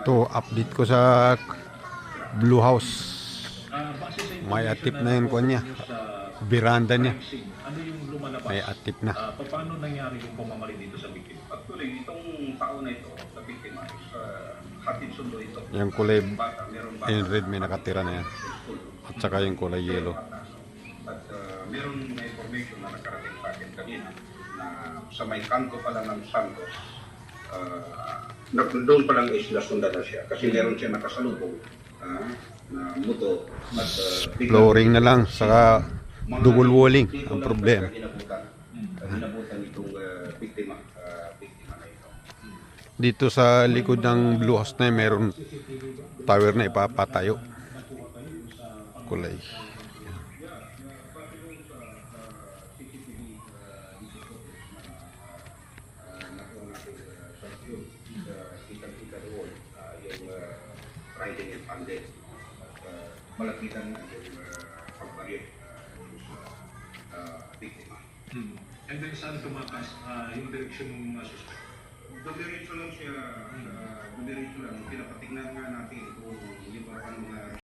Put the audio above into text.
To update ko sa Blue House. May atip na yun ko niya. Veranda niya. Ano yung lumalabas? May atip na. Paano nangyari yung pamamaril dito sa biktima? Actually, itong tao na ito, sa biktima, hatid sundo ito. Yung kulay Meron bata. in red may nakatira na yan. At saka yung kulay yellow. At meron na information na nakarating sa akin kanina na sa may kanto pala ng Santos, doon palang isla sundan na siya kasi meron siya nakasalubong na muto at Flooring na lang, saka double walling ang problema. Hinabutan itong biktima na ito. Dito sa likod ng Blue House na yun, meron tower na ipapatayo. Kulay. Riding and funded. Malapitan na yung pagbaril sa biktima. And then saan tumakas yung direksyon ng suspect? Dumiretso lang siya, dumiretso lang. Pinapatignan nga natin kung yung mga